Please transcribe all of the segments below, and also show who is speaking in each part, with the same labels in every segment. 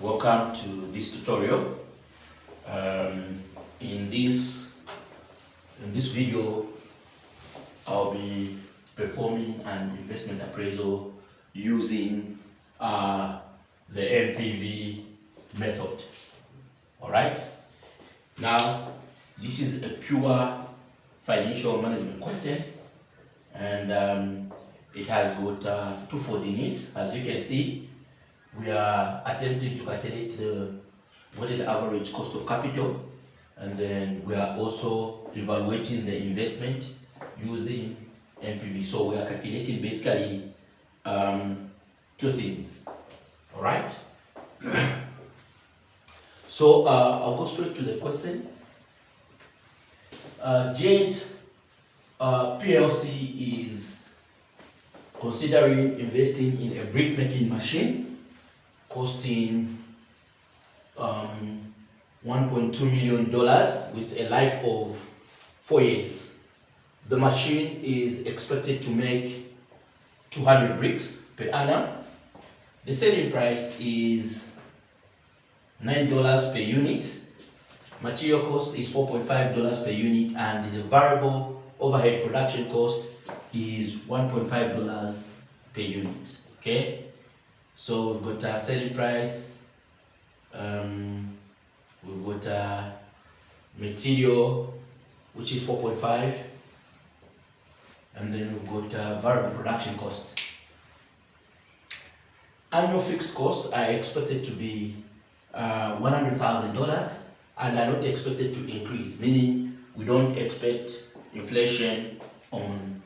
Speaker 1: Welcome to this tutorial. In this video, I'll be performing an investment appraisal using the NPV method. All right. Now, this is a pure financial management question, and it has got twofold in it. As you can see, we are attempting to calculate the weighted average cost of capital, and then we are also evaluating the investment using NPV. So we are calculating basically two things. All right. So I'll go straight to the question. Jade PLC is considering investing in a brick making machine costing $1.2 million with a life of 4 years. The machine is expected to make 200 bricks per annum. The selling price is $9 per unit. Material cost is $4.5 per unit, and the variable overhead production cost is $1.5 per unit. Okay, so we've got a selling price, we've got a material which is 4.5, and then we've got a variable production cost. Annual fixed costs are expected to be $100,000 and are not expected to increase, meaning we don't expect inflation on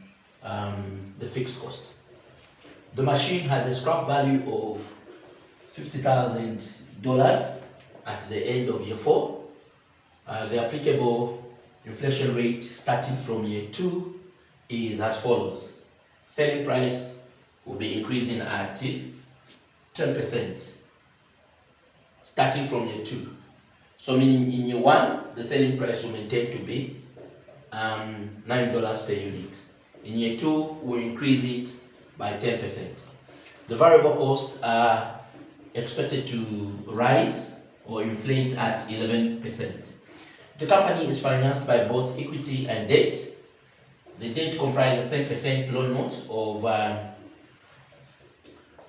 Speaker 1: the fixed cost. The machine has a scrap value of $50,000 at the end of year 4. The applicable inflation rate starting from year 2 is as follows. Selling price will be increasing at 10% starting from year 2. So meaning in year 1, the selling price will maintain to be $9 per unit. In year 2, we'll increase it by 10%. The variable costs are expected to rise or inflate at 11%. The company is financed by both equity and debt. The debt comprises 10% loan notes of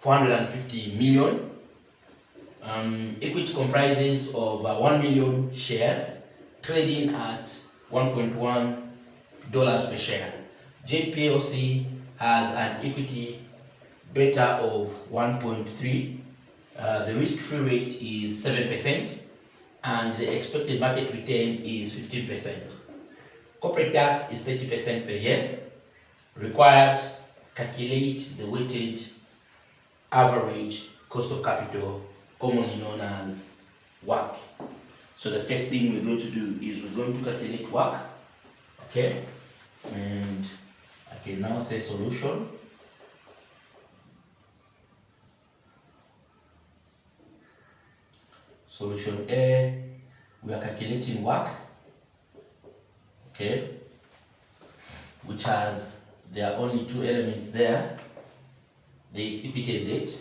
Speaker 1: $450 million. Equity comprises of 1 million shares trading at $1.1 per share. JPLC has an equity beta of 1.3. The risk-free rate is 7%, and the expected market return is 15%. Corporate tax is 30% per year. Required, calculate the weighted average cost of capital, commonly known as WACC. So the first thing we're going to do is we're going to calculate WACC. Okay, and I can now say solution. Solution A, we are calculating WACC, okay, which has, there are only two elements there. There is equity and debt,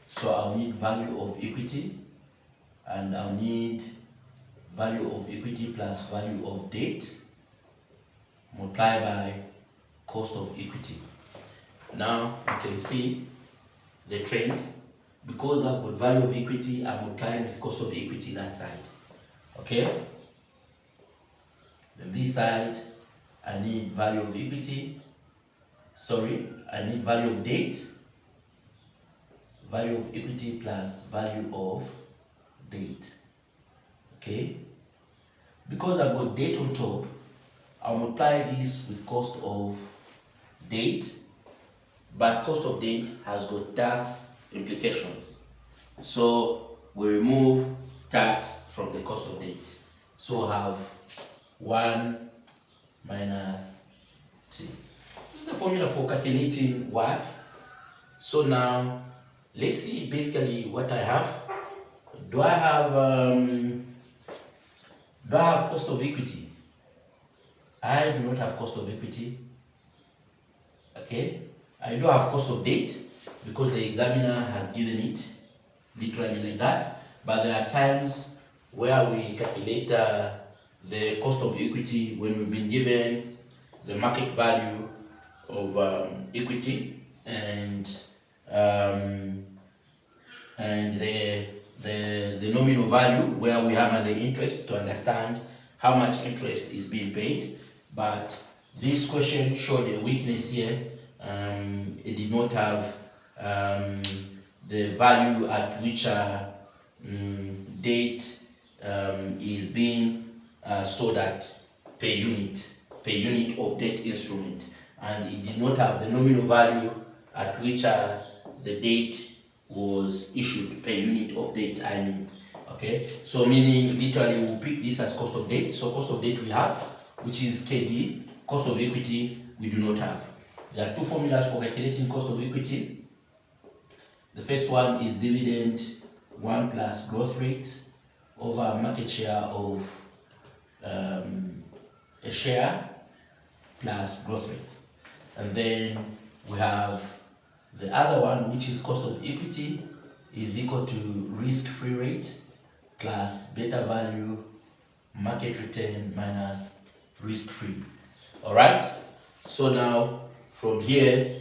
Speaker 1: so I'll need value of equity, and I'll need value of equity plus value of debt multiplied by cost of equity. Now you can see the trend. Because I've got value of equity, I'm multiplying with cost of equity that side. Okay? Then this side, I need value of equity. Sorry, I need value of debt. Value of equity plus value of debt. Okay? Because I've got debt on top, I'll multiply this with cost of debt, but cost of debt has got tax implications. So we remove tax from the cost of debt. So we'll have 1 minus t. This is the formula for calculating WACC. So now let's see basically what I have. Do I have cost of equity? I do not have cost of equity. Okay, I do have cost of debt because the examiner has given it literally like that. but there are times where we calculate the cost of equity when we've been given the market value of equity and um, the nominal value, where we hammer the interest to understand how much interest is being paid. But this question showed a weakness here. It did not have the value at which date is being sold at per unit of debt instrument, and it did not have the nominal value at which the date was issued per unit of debt, I mean. Okay, so meaning literally we'll pick this as cost of debt. So cost of debt we have, which is KD. Cost of equity we do not have. There are two formulas for calculating cost of equity. The first one is dividend 1 plus growth rate over market share of a share plus growth rate. And then we have the other one, which is cost of equity is equal to risk-free rate plus beta value market return minus risk-free. All right. So now from here,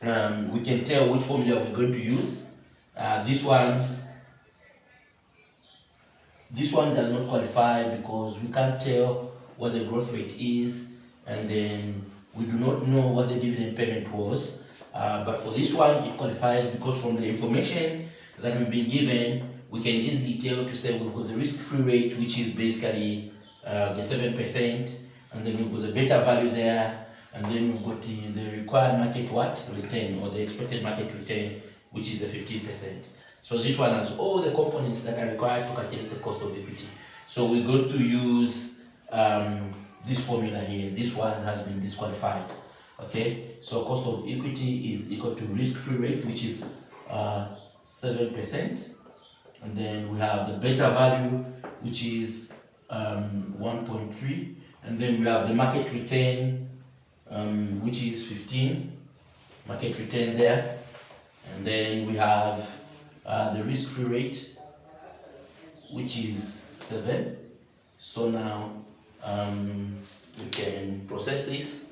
Speaker 1: we can tell which formula we're going to use. This one does not qualify because we can't tell what the growth rate is, and then we do not know what the dividend payment was. But for this one, it qualifies because from the information that we've been given, we can easily tell to say we've got the risk-free rate, which is basically the 7%, and then we've got the beta value there, and then we've got the required market return, or the expected market return, which is the 15%. So this one has all the components that are required to calculate the cost of equity. So we're going to use this formula here. This one has been disqualified. Okay, so cost of equity is equal to risk-free rate, which is 7%, and then we have the beta value, which is 1.3, and then we have the market return, which is 15, market return there, and then we have the risk-free rate, which is 7. So now we can process this.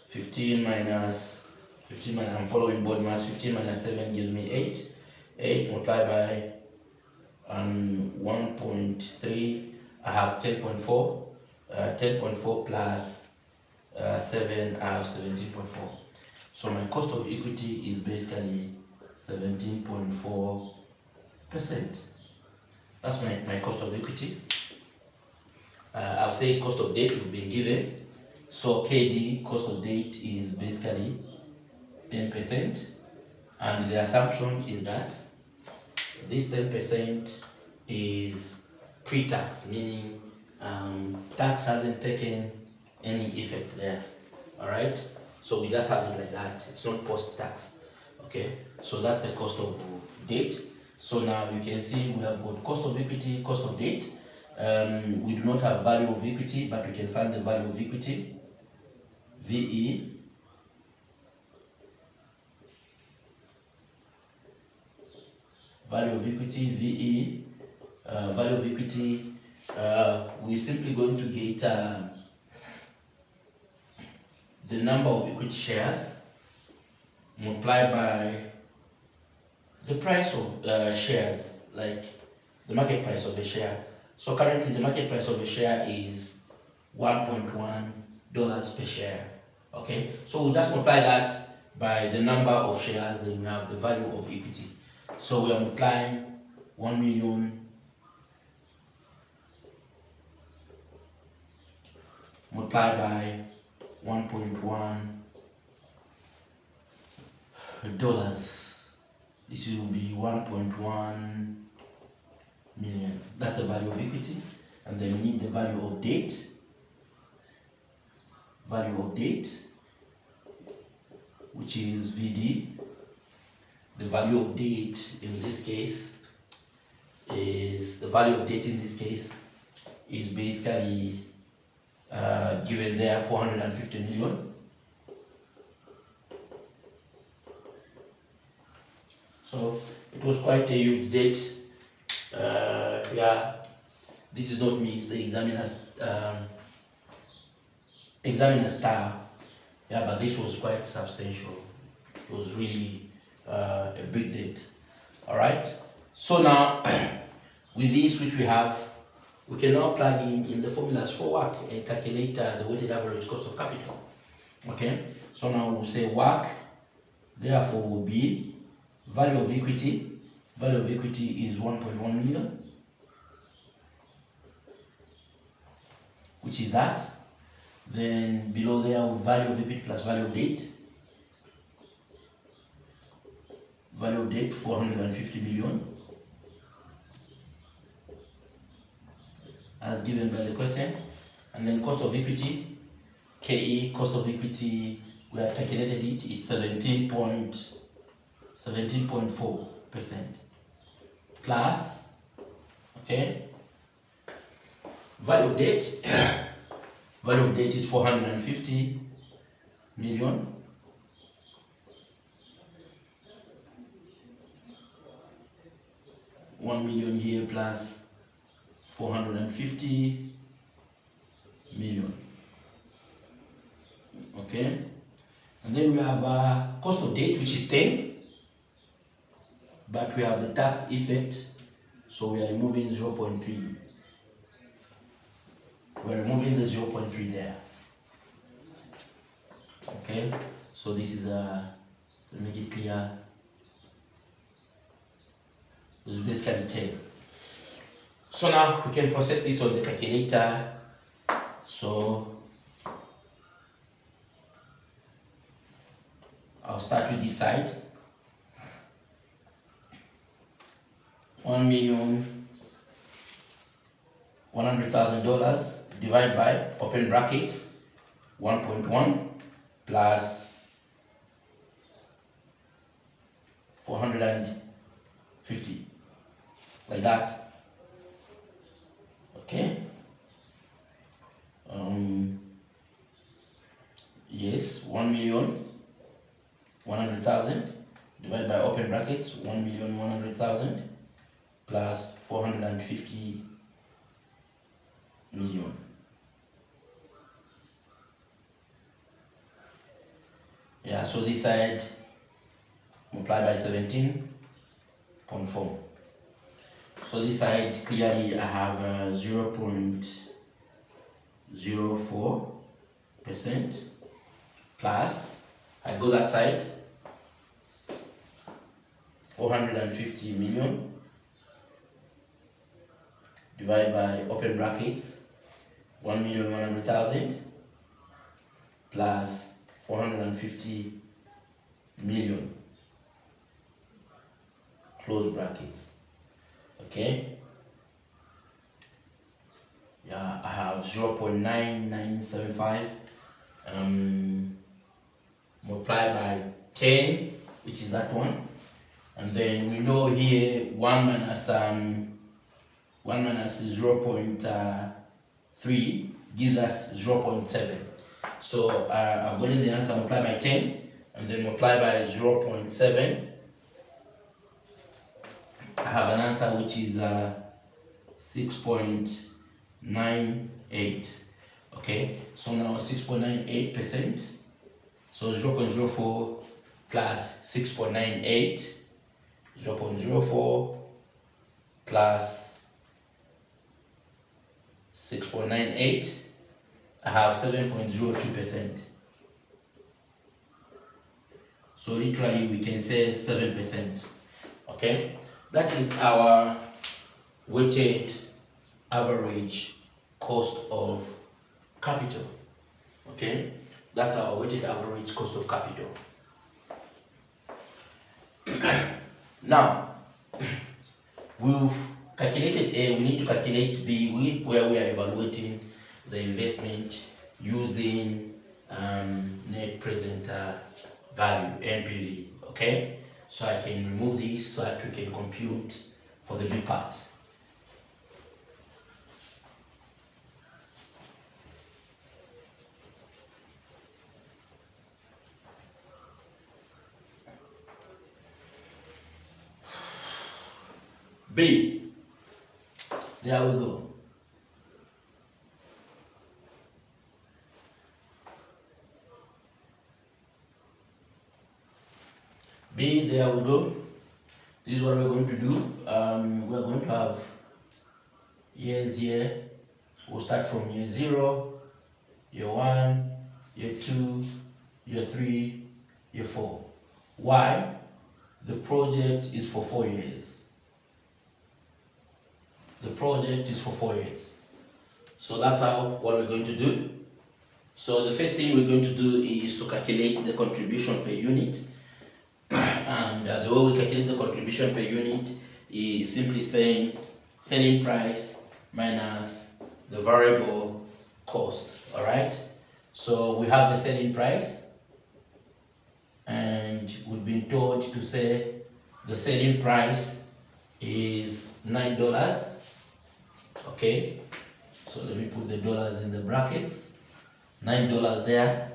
Speaker 1: 15 minus, I'm following board mass. 15 minus 7 gives me 8. 8 multiplied by 1.3, I have 10.4. 10.4 plus 7, I have 17.4. So my cost of equity is basically 17.4%. That's my cost of equity. I've said cost of debt we've been given. So KD, cost of debt, is basically 10%. And the assumption is that this 10% is pre-tax, meaning tax hasn't taken any effect there. All right. So we just have it like that. It's not post-tax. Okay. So that's the cost of debt. So now you can see we have got cost of equity, cost of debt. We do not have value of equity, but we can find the value of equity. VE value of equity, VE value of equity. We're simply going to get the number of equity shares multiplied by the price of shares, like the market price of a share. So currently the market price of a share is $1.1 per share. Okay, so we'll just multiply that by the number of shares, then we have the value of equity. So we are multiplying 1 million multiplied by $1.1. This will be 1.1 million. That's the value of equity. And then we need the value of debt. Value of debt, which is VD. The value of debt in this case is basically given there 450 million. So it was quite a huge debt. Yeah, this is not me, it's the examiner style. Yeah, but this was quite substantial. It was really a big debt. All right. So now, with this which we have, we can now plug in the formulas for WACC and calculate the weighted average cost of capital. Okay. So now we'll say WACC, therefore, will be value of equity. Value of equity is 1.1 million, which is that. Then below there, value of equity plus value of debt. Value of debt 450 million, as given by the question. And then cost of equity, KE, cost of equity, we have calculated it, it's 17.4% plus, okay, value of debt, value of debt is 450 million, $1 million here plus 450 million. Okay, and then we have cost of debt, which is 10, but we have the tax effect, so we are removing 0.3. We're removing the 0.3 there. Okay, so this is to make it clear, this is basically 10. So now we can process this on the calculator. So I'll start with this side. $1,100,000 divided by, open brackets, 1.1 plus 450, like that. Okay. Yes, 1,100,000 divided by, open brackets, 1,100,000 plus 450 million. Yeah, so this side multiply by 17.4. So this side clearly I have 0.04% plus, I go that side, 450 million divided by, open brackets, 1,100,000 plus 450 million, close brackets. Okay. Yeah, I have 0.9975 multiplied by 10, which is that one, and then we know here 1 minus 0.3 gives us 0.7. So I've gotten the answer multiplied by 10 and then multiplied by 0.7. I have an answer which is 6.98. Okay, so now 6.98%. So 0.04 plus 6.98, 0.04 plus 6.98, I have 7.02%. So literally we can say 7%. Okay, that is our weighted average cost of capital. Okay, that's our weighted average cost of capital. Now, we've calculated A, we need to calculate B, where we are evaluating the investment using net present value, NPV. Okay, so I can remove this so that we can compute for the B part. B, there we go. B, there we go. This is what we're going to do. We're going to have years here. We'll start from year 0, year 1, year 2, year 3, year 4. Why? The project is for 4 years. The project is for 4 years. So that's what we're going to do. So the first thing we're going to do is to calculate the contribution per unit. And the way we calculate the contribution per unit is simply saying selling price minus the variable cost. All right. So we have the selling price, and we've been told to say the selling price is $9. Okay. So let me put the dollars in the brackets. $9 there.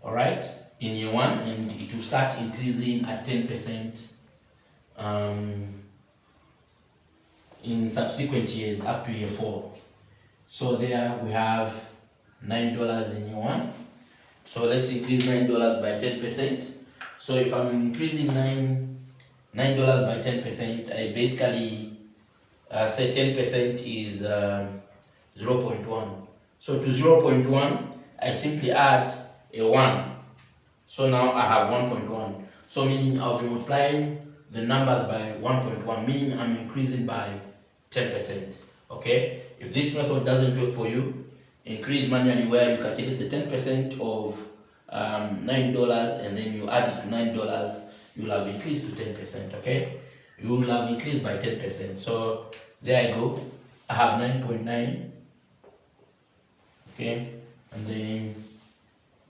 Speaker 1: All right. In year 1, and it will start increasing at 10% in subsequent years up to year 4. So there we have $9 in year 1. So let's increase $9 by 10%. So if I'm increasing $9 by 10%, I basically say 10% is 0.1. So to 0.1, I simply add a 1. So now I have 1.1. So meaning I'll be multiplying the numbers by 1.1, meaning I'm increasing by 10%. Okay? If this method doesn't work for you, increase manually where you calculate the 10% of $9 and then you add it to $9, you'll have increased to 10%. Okay? You will have increased by 10%. So there I go. I have 9.9. Okay? And then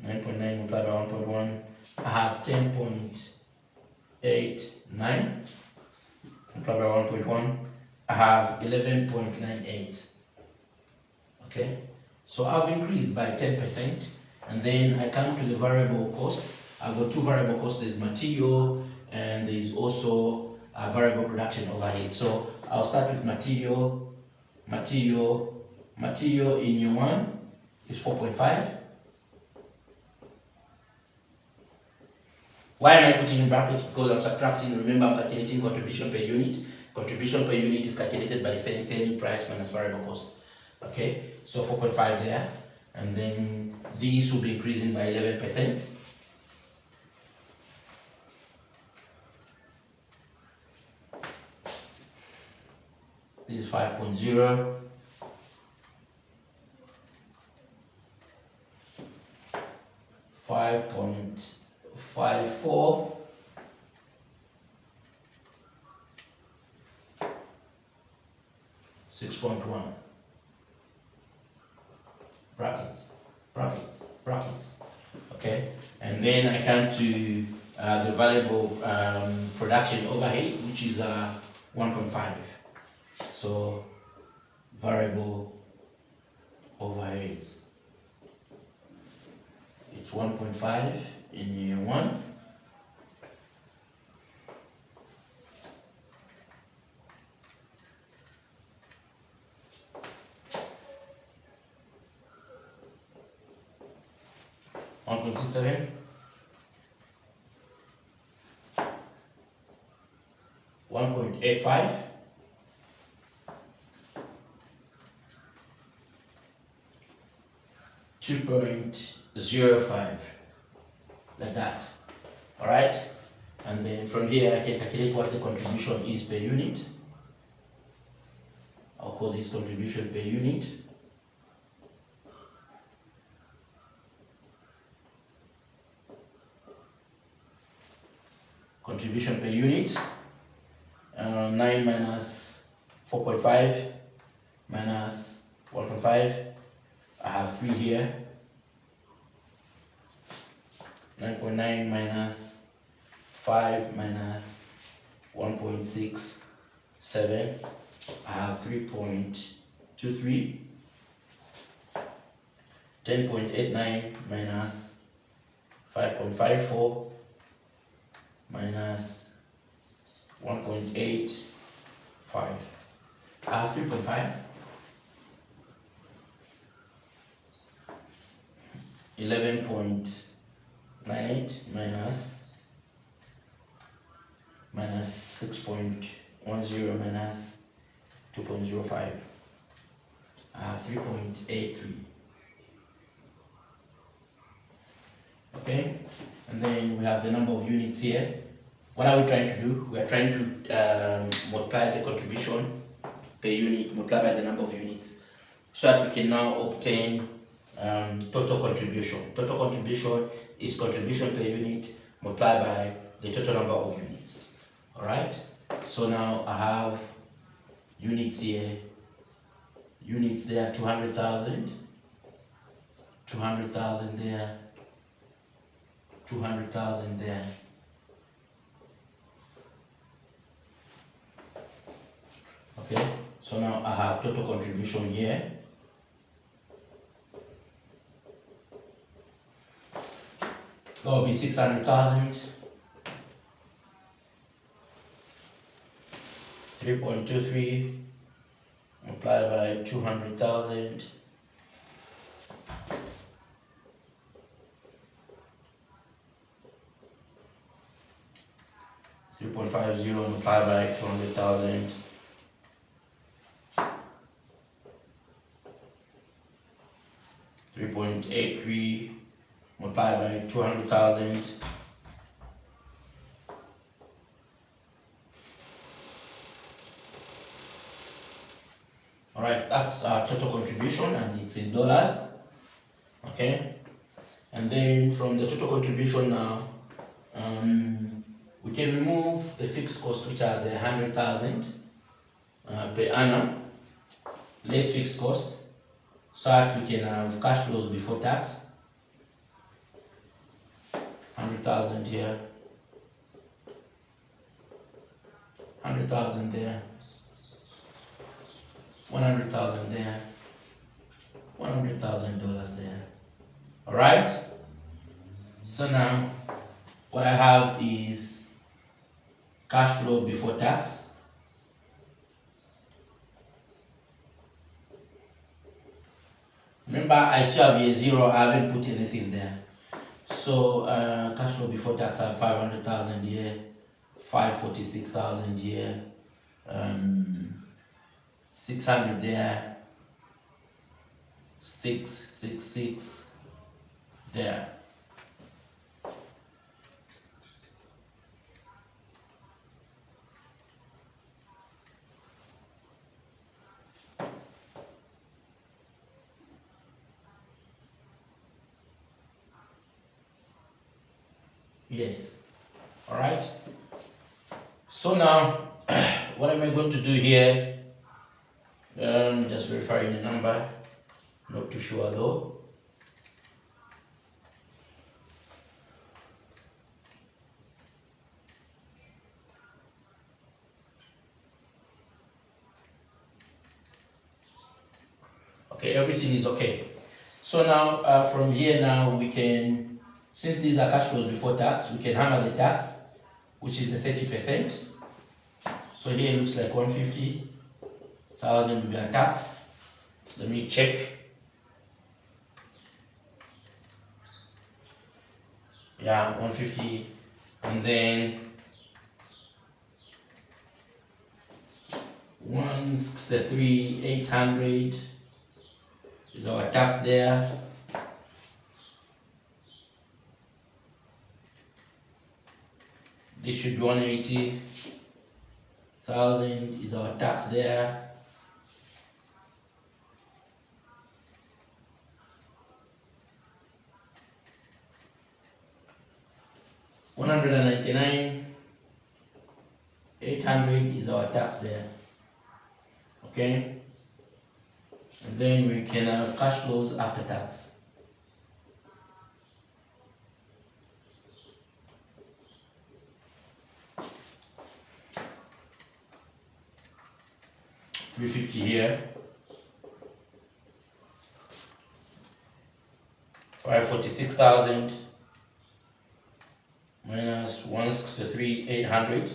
Speaker 1: 9.9 multiplied by 1.1, I have 10.89 multiplied by 1.1, I have 11.98. Okay, so I've increased by 10%, and then I come to the variable cost. I've got 2 variable costs. There's material and there's also a variable production overhead. So I'll start with material. Material in year 1 is 4.5. Why am I putting in brackets? Because I'm subtracting. Remember, I'm calculating contribution per unit. Contribution per unit is calculated by saying selling price minus variable cost. Okay, so 4.5 there, and then these will be increasing by 11%. This is 5.0. 5.54. 6.1. Brackets. Okay, and then I come to the variable production overhead, which is 1.5. So variable overheads, it's 1.5 in year 1. $1.67, 1.85, 2.05, like that. All right, and then from here I can calculate what the contribution is per unit. I'll call this contribution per unit. Contribution per unit, 9 minus 4.5 minus 1.5. I have 3 here. 9.9 minus 5 minus 1.67. I have 3.23. 10.89 minus 5.54 minus 1.85 5. I have 3.5. 11.98 minus 6.10 minus 2.05. I have 3.83. Okay, and then we have the number of units here. What are we trying to do? We are trying to multiply the contribution per unit, multiply by the number of units, so that we can now obtain total contribution. Total contribution is contribution per unit multiplied by the total number of units. All right. So now I have units here. Units there, 200,000. 200,000 there. 200,000 there. Okay. So now I have total contribution here. That will be 600,000. 3.23 multiplied by 200,000. 3.50 multiplied by 200,000. 3.83 multiplied by 200,000. All right, that's our total contribution, and it's in dollars. Okay, and then from the total contribution now, we can remove the fixed costs, which are the 100,000 per annum, less fixed cost, so that we can have cash flows before tax. 100,000 here, 100,000 there, 100,000 there, $100,000 there. All right. So now, what I have is cash flow before tax. Remember, I still have a zero. I haven't put anything there. So cash flow before tax, I have 500,000 here, 546,000 here, 600 there, 666 there. Yes. All right. So now, what am I going to do here? Just verifying the number. Not too sure though. Okay, everything is okay. So now, from here now, we can, since these are cash flows before tax, we can hammer the tax, which is the 30%. So here it looks like 150,000 will be a tax. Let me check. Yeah, 150, and then 163,800 is our tax there. This should be 180,000 is our tax there. $199,800 is our tax there. Okay, and then we can have cash flows after tax. $350 here, 546,000 minus 163,800.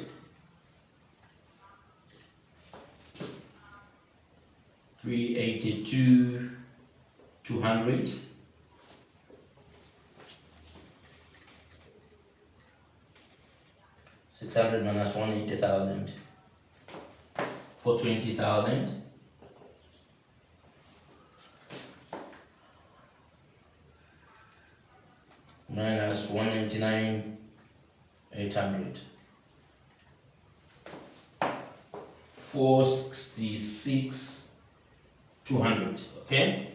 Speaker 1: 382,200. $600 minus 180,000 for 20,000. Minus 199,800. 466,200. Okay.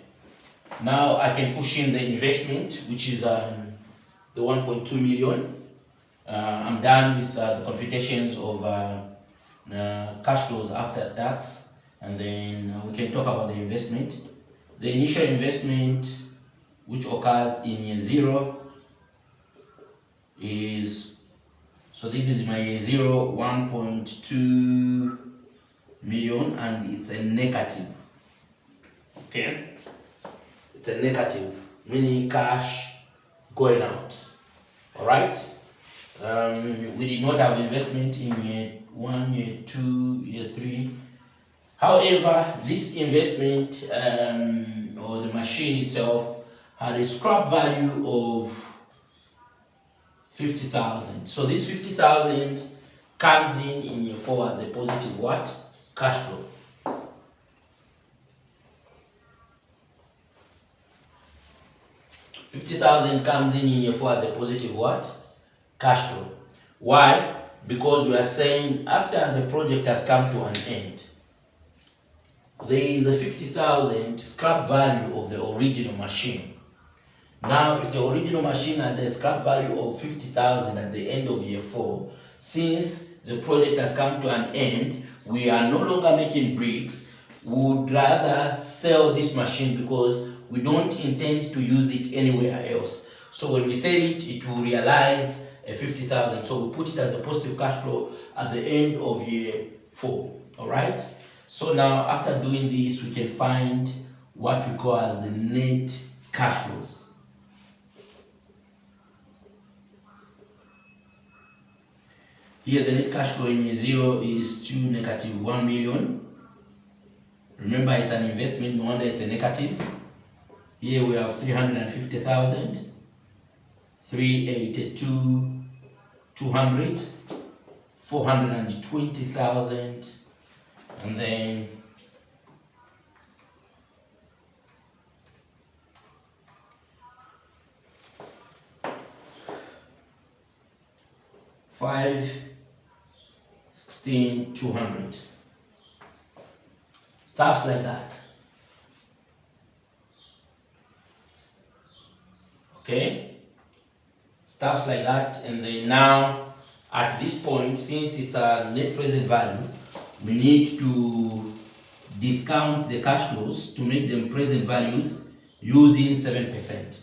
Speaker 1: Now I can push in the investment, which is the 1.2 million. I'm done with the computations of cash flows after tax, and then we can talk about the investment. The initial investment, which occurs in year 0, is, so this is my year 0, 1.2 million, and it's a negative. Okay, it's a negative, meaning cash going out. All right. We did not have investment in year 1, year 2, year 3. However, this investment or the machine itself had a scrap value of 50,000. So this 50,000 comes in year 4 as a positive what? Cash flow. $50,000 comes in year 4 as a positive what? Cash flow. Why? Because we are saying after the project has come to an end, there is a 50,000 scrap value of the original machine. Now, if the original machine had a scrap value of 50,000 at the end of year 4, since the project has come to an end, we are no longer making bricks. We would rather sell this machine because we don't intend to use it anywhere else. So when we sell it, it will realize a 50,000. So we put it as a positive cash flow at the end of year 4. All right. So now after doing this, we can find what we call as the net cash flows. Here the net cash flow in year 0 is to negative 1 million. Remember, it's an investment, no wonder it's a negative. Here we have 350,000, 382,200, 420,000, and then $516,200. Stuffs like that. Okay, stuffs like that. And then now at this point, since it's a net present value, we need to discount the cash flows to make them present values using 7%.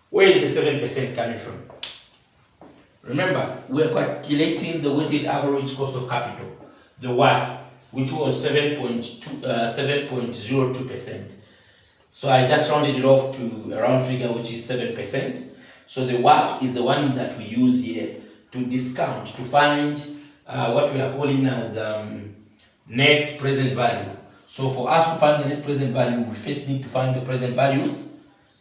Speaker 1: Where is the 7% coming from? Remember, we're calculating the weighted average cost of capital, the WACC, which was 7.02%. So I just rounded it off to a round figure, which is 7%. So the WACC is the one that we use here to discount, to find what we are calling as net present value. So for us to find the net present value, we first need to find the present values,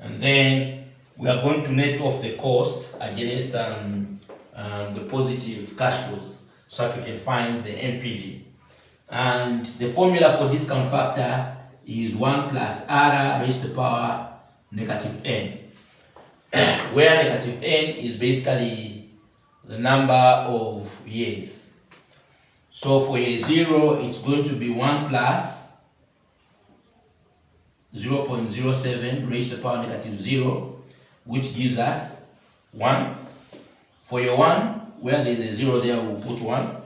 Speaker 1: and then we are going to net off the cost against the positive cash flows, so that we can find the NPV. And the formula for discount factor is 1 plus R raised to the power negative n, where negative n is basically the number of years. So for year 0, it's going to be 1 plus 0.07 raised to the power negative 0, which gives us 1. For year 1, where there is a 0 there, we'll put 1.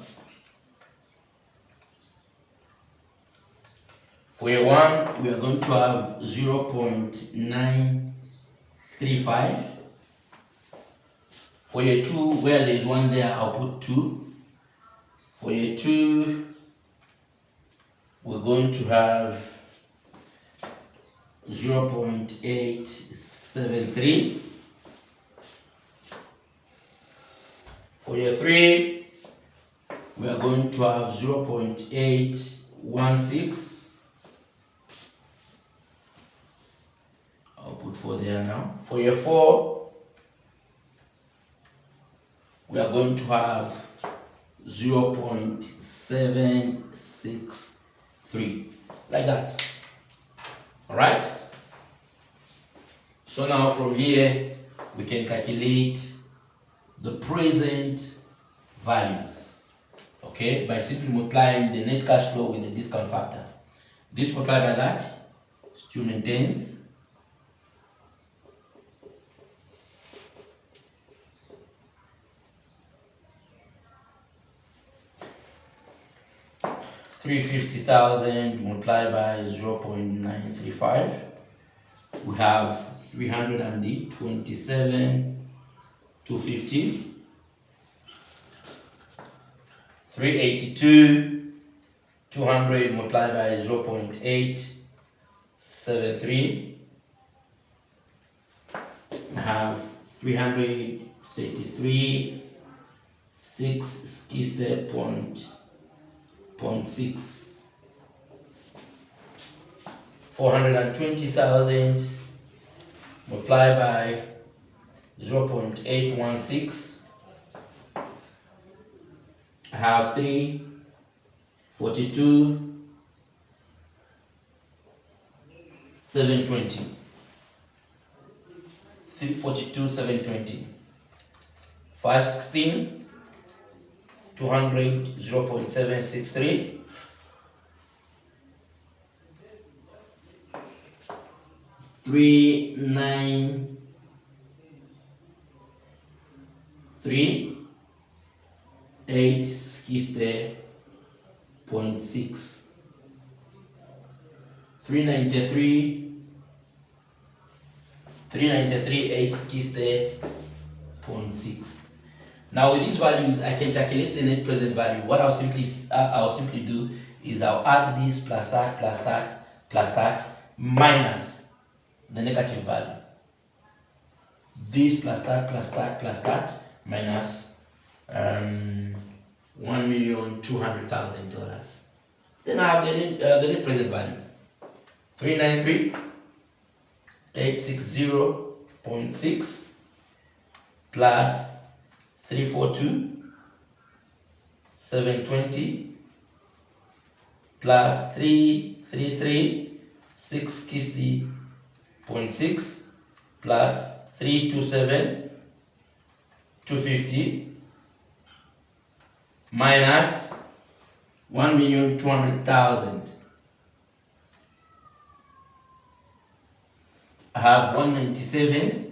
Speaker 1: For year 1, we are going to have 0.935. For year 2, where there is 1 there, I'll put 2. For year 2, we're going to have 0.873. For year 3, we are going to have 0.816. 4 there now. For year 4, we are going to have 0.763, like that. All right. So now from here, we can calculate the present values, okay, by simply multiplying the net cash flow with the discount factor. This multiplied by that still maintains 350,000 multiplied by 0.935. We have 327,250. 382, 200 multiplied by 0.873. I have 333, 6 skiste point 6. 420,000 multiplied by 0.816. I have 342, 720. 342, 720. 516, 200, 0.763. 393, 8 skiste 0.6. 393, 8 skiste 0.6. Now with these values, I can calculate the net present value. What I'll simply do is I'll add this plus that plus that plus that minus the negative value. This plus that plus that plus that minus $1,200,000. Then I have the net present value. 393, 860.6 plus 342, 720 plus 333, 660.6 plus 327, 250 minus 1,200,000. I have 197,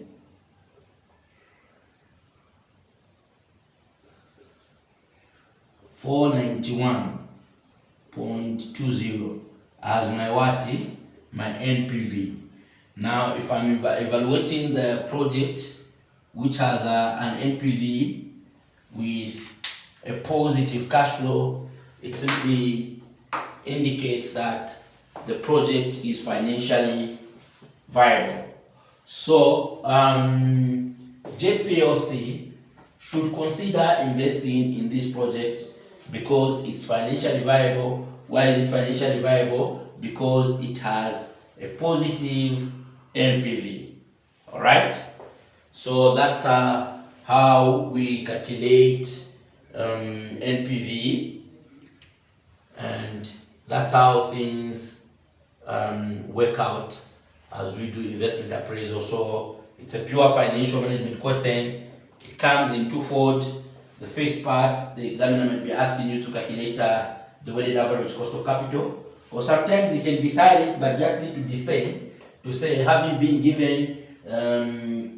Speaker 1: 491.20 as my WACC, my NPV. Now, if I'm evaluating the project which has an NPV with a positive cash flow, it simply indicates that the project is financially viable. So, JPLC should consider investing in this project because it's financially viable. Why is it financially viable? Because it has a positive NPV. All right. So that's how we calculate NPV, and that's how things work out as we do investment appraisal. So it's a pure financial management question. It comes in twofold. The first part, the examiner might be asking you to calculate the weighted average cost of capital, or sometimes it can be silent but just need to discern to say, have you been given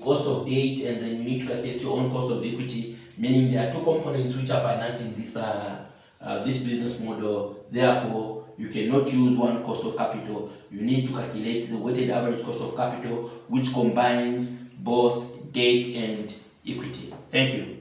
Speaker 1: cost of debt, and then you need to calculate your own cost of equity, meaning there are two components which are financing this this business model. Therefore, you cannot use one cost of capital. You need to calculate the weighted average cost of capital, which combines both debt and equity. Thank you.